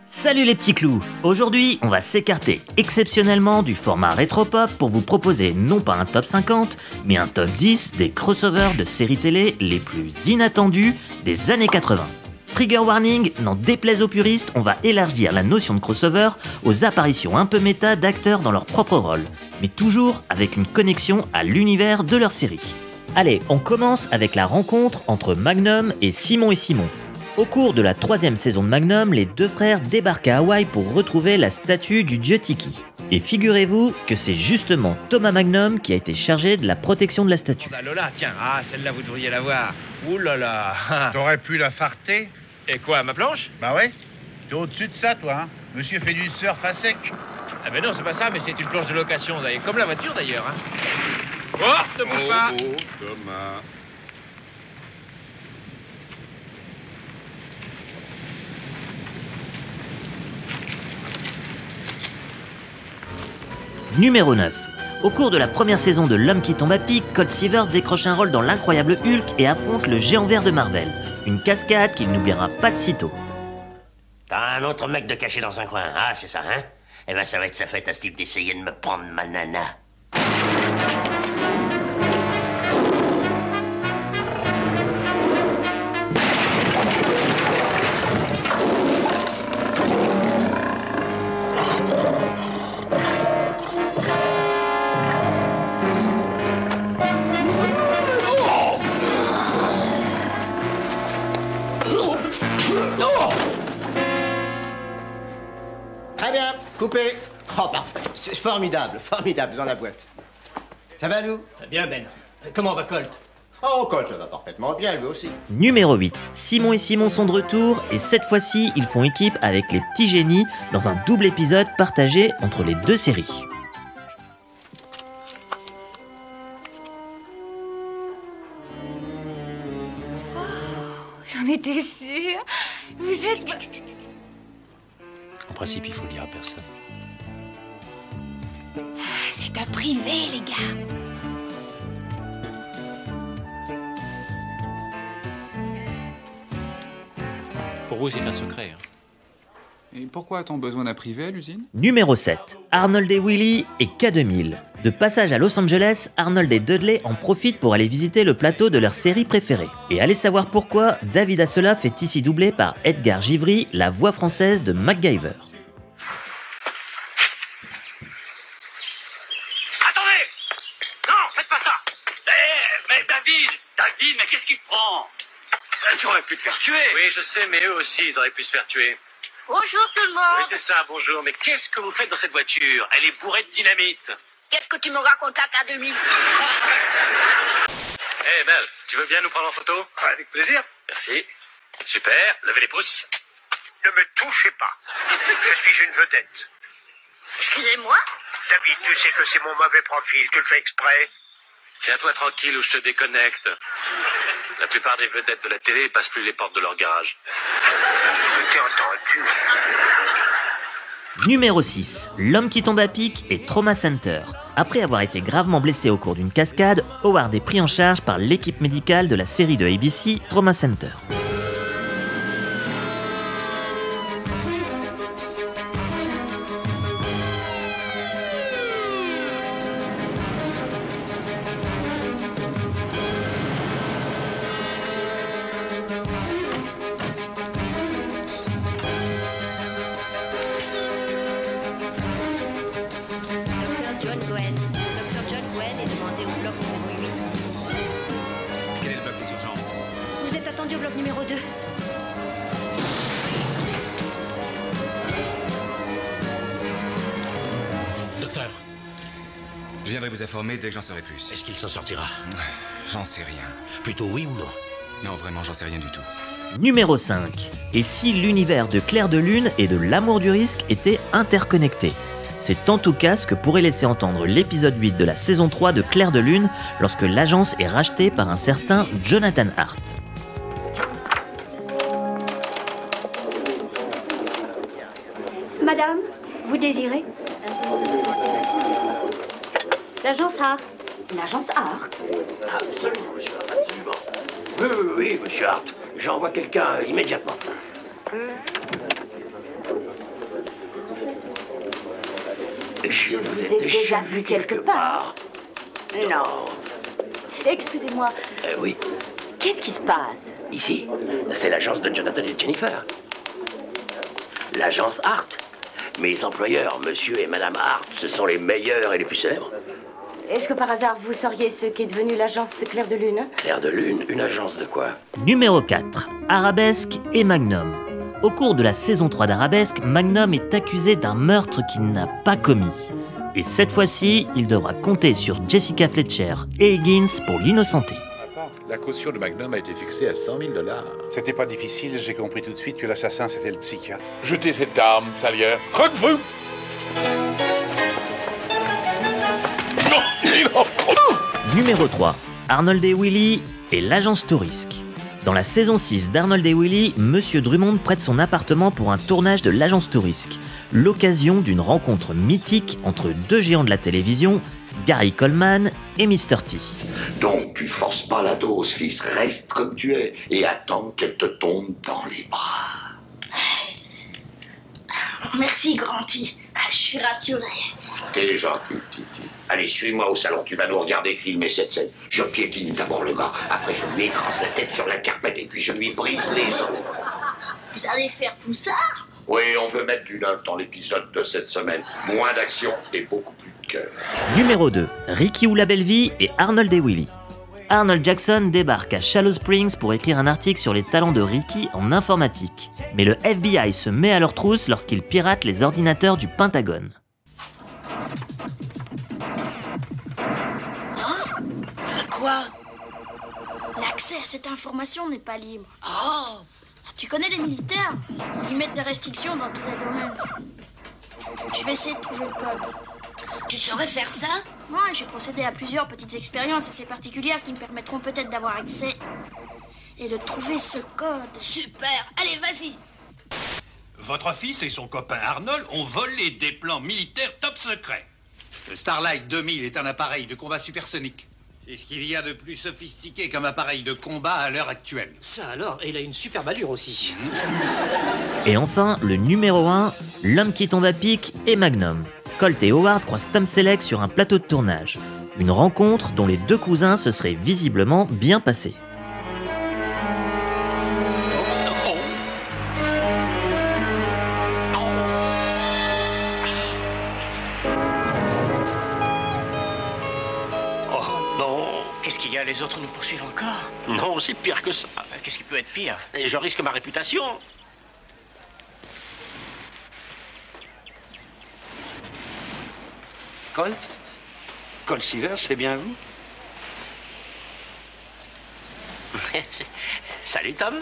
Salut les petits clous! Aujourd'hui, on va s'écarter exceptionnellement du format rétropop pour vous proposer non pas un top 50, mais un top 10 des crossovers de séries télé les plus inattendus des années 80. Trigger warning, n'en déplaise aux puristes, on va élargir la notion de crossover aux apparitions un peu méta d'acteurs dans leur propre rôle, mais toujours avec une connexion à l'univers de leur série. Allez, on commence avec la rencontre entre Magnum et Simon. Au cours de la 3e saison de Magnum, les deux frères débarquent à Hawaï pour retrouver la statue du dieu Tiki. Et figurez-vous que c'est justement Thomas Magnum qui a été chargé de la protection de la statue. Bah Lola, tiens, celle-là vous devriez la voir. Ouh là là. T'aurais pu la farter? Et quoi, ma planche? Bah ouais. T'es au-dessus de ça, toi, hein. Monsieur fait du surf à sec. Ah ben non, c'est pas ça, mais c'est une planche de location, comme la voiture d'ailleurs. Hein. Oh, ne bouge pas. Oh, Thomas. Numéro 9. Au cours de la première saison de L'Homme qui tombe à pic, Colt Seavers décroche un rôle dans l'incroyable Hulk et affronte le géant vert de Marvel. Une cascade qu'il n'oubliera pas de sitôt. T'as un autre mec de caché dans un coin, c'est ça, hein? Eh ben ça va être sa fête à ce type d'essayer de me prendre ma nana. Très bien, coupé. Oh, parfait. C'est formidable dans la boîte. Ça va, nous? Bien, Ben. Comment va Colt? Oh, Colt va parfaitement bien, lui aussi. Numéro 8. Simon et Simon sont de retour et cette fois-ci, ils font équipe avec les petits génies dans un double épisode partagé entre les deux séries. J'en étais sûre. Vous êtes... En principe, il faut le dire à personne. C'est un privé, les gars. Pour vous, c'est un secret. Hein. Et pourquoi a-t-on besoin d'un privé à l'usine? Numéro 7. Arnold et Willy et K2000. De passage à Los Angeles, Arnold et Dudley en profitent pour aller visiter le plateau de leur série préférée. Et allez savoir pourquoi, David Asseloff est ici doublé par Edgar Givry, la voix française de MacGyver. Attendez! Non, faites pas ça! Mais David, mais qu'est-ce qui te prend? Tu aurais pu te faire tuer! Oui, je sais, mais eux aussi, ils auraient pu se faire tuer. Bonjour tout le monde. Oui, c'est ça, bonjour. Mais qu'est-ce que vous faites dans cette voiture? Elle est bourrée de dynamite. Qu'est-ce que tu me racontes à K2000? Hé, Mel, tu veux bien nous prendre en photo? Avec plaisir. Merci. Super. Levez les pouces. Ne me touchez pas. Je suis une vedette. Excusez-moi? David, tu sais que c'est mon mauvais profil. Tu le fais exprès. Tiens-toi tranquille ou je te déconnecte. La plupart des vedettes de la télé passent plus les portes de leur garage. Je t'ai entendu. Numéro 6. L'homme qui tombe à pic et Trauma Center. Après avoir été gravement blessé au cours d'une cascade, Howard est pris en charge par l'équipe médicale de la série de ABC Trauma Center. Dr. John Gwen est demandé au bloc numéro 8. Quel est le bloc des urgences? Vous êtes attendu au bloc numéro 2. Docteur, Je viendrai vous informer dès que j'en saurai plus. est-ce qu'il s'en sortira? J'en sais rien. Plutôt oui ou non? Non, vraiment, j'en sais rien du tout. Numéro 5. Et si l'univers de Clair de Lune et de L'amour du risque étaient interconnectés? C'est en tout cas ce que pourrait laisser entendre l'épisode 8 de la saison 3 de Clair de Lune lorsque l'agence est rachetée par un certain Jonathan Hart. Madame, vous désirez? L'agence Hart. L'agence Hart? Absolument, monsieur Hart, absolument. Oui, monsieur Hart. J'envoie quelqu'un immédiatement. Je vous ai déjà vu quelque part. Non. Excusez-moi. Oui. Qu'est-ce qui se passe? Ici, c'est l'agence de Jonathan et Jennifer. L'agence Hart. Mes employeurs, monsieur et madame Hart, ce sont les meilleurs et les plus célèbres. Est-ce que par hasard vous sauriez ce qu'est devenu l'agence Clair de Lune? Clair de Lune, une agence de quoi? Numéro 4. Arabesque et Magnum. Au cours de la saison 3 d'Arabesque, Magnum est accusé d'un meurtre qu'il n'a pas commis. Et cette fois-ci, il devra compter sur Jessica Fletcher et Higgins pour l'innocenter. La caution de Magnum a été fixée à 100 000 $. C'était pas difficile, j'ai compris tout de suite que l'assassin c'était le psychiatre. Jetez cette arme, salière. Croque-vous! Numéro 3. Arnold et Willy et l'agence Touriste. Dans la saison 6 d'Arnold et Willy, Monsieur Drummond prête son appartement pour un tournage de l'agence Touriste. L'occasion d'une rencontre mythique entre deux géants de la télévision, Gary Coleman et Mr. T. Donc tu forces pas la dose, fils, reste comme tu es et attends qu'elle te tombe dans les bras. Merci, Granty. Je suis rassurée. T'es gentil, Titi. Allez, suis-moi au salon, tu vas nous regarder filmer cette scène. Je piétine d'abord le gars, après je lui écrase la tête sur la carpette et puis je lui brise les os. Vous allez faire tout ça? Oui, on veut mettre du neuf dans l'épisode de cette semaine. Moins d'action et beaucoup plus de cœur. Numéro 2. Ricky ou la belle vie et Arnold et Willy. Arnold Jackson débarque à Shallow Springs pour écrire un article sur les talents de Ricky en informatique. Mais le FBI se met à leur trousse lorsqu'il pirate les ordinateurs du Pentagone. Quoi? L'accès à cette information n'est pas libre. Oh! Tu connais les militaires? Ils mettent des restrictions dans tous les domaines. Je vais essayer de trouver le code. Tu saurais faire ça? Moi, j'ai procédé à plusieurs petites expériences assez particulières qui me permettront peut-être d'avoir accès et de trouver ce code. Super! Allez, vas-y! Votre fils et son copain Arnold ont volé des plans militaires top secrets. Le Starlight 2000 est un appareil de combat supersonique. C'est ce qu'il y a de plus sophistiqué comme appareil de combat à l'heure actuelle. Ça alors, et il a une superbe allure aussi. Et enfin, le numéro 1, l'homme qui tombe à pic et Magnum. Colt et Howard croisent Tom Selleck sur un plateau de tournage. Une rencontre dont les deux cousins se seraient visiblement bien passés. Qu'est-ce qu'il y a? Les autres nous poursuivent encore? Non, c'est pire que ça. Qu'est-ce qui peut être pire? Je risque ma réputation. Colt? Colt Seaver, c'est bien vous? Salut, Tom.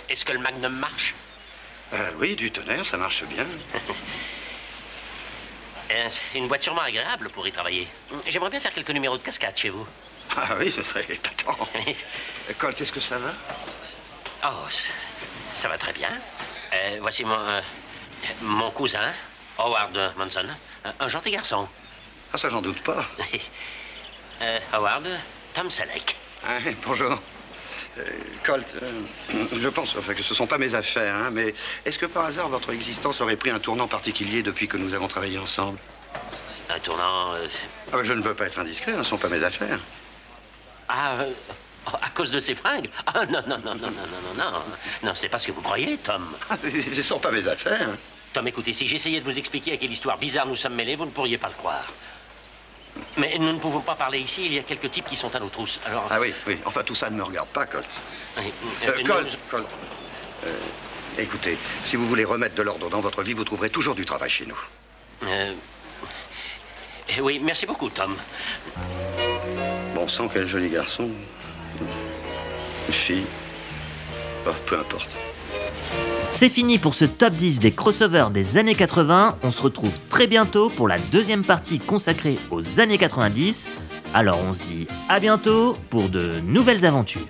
Est-ce que le Magnum marche? Oui, du tonnerre, ça marche bien. C'est une boîte sûrement agréable pour y travailler. J'aimerais bien faire quelques numéros de cascade chez vous. Ah oui, ce serait épatant. Colt, est-ce que ça va? Oh, ça va très bien. Voici mon cousin, Howard Monson. Un gentil garçon. Ah, ça, j'en doute pas. Howard, Tom Selleck. Ah, bonjour. Colt, je pense enfin, que ce ne sont pas mes affaires, hein, mais est-ce que par hasard votre existence aurait pris un tournant particulier depuis que nous avons travaillé ensemble? Un tournant... Ah, je ne veux pas être indiscret, ce ne sont pas mes affaires. Ah, à cause de ces fringues? Ah, non, non, non, non, non, non, non, non. Non, c'est pas ce que vous croyez, Tom. Ah, mais ce ne sont pas mes affaires. Tom, écoutez, si j'essayais de vous expliquer à quelle histoire bizarre nous sommes mêlés, vous ne pourriez pas le croire. Mais nous ne pouvons pas parler ici, il y a quelques types qui sont à nos trousses, alors... Ah oui, oui, enfin tout ça ne me regarde pas, Colt. Colt, écoutez, si vous voulez remettre de l'ordre dans votre vie, vous trouverez toujours du travail chez nous. Oui, merci beaucoup, Tom. Bon sang, quel joli garçon. Une fille. Oh, peu importe. C'est fini pour ce top 10 des crossovers des années 80. On se retrouve très bientôt pour la deuxième partie consacrée aux années 90. Alors on se dit à bientôt pour de nouvelles aventures.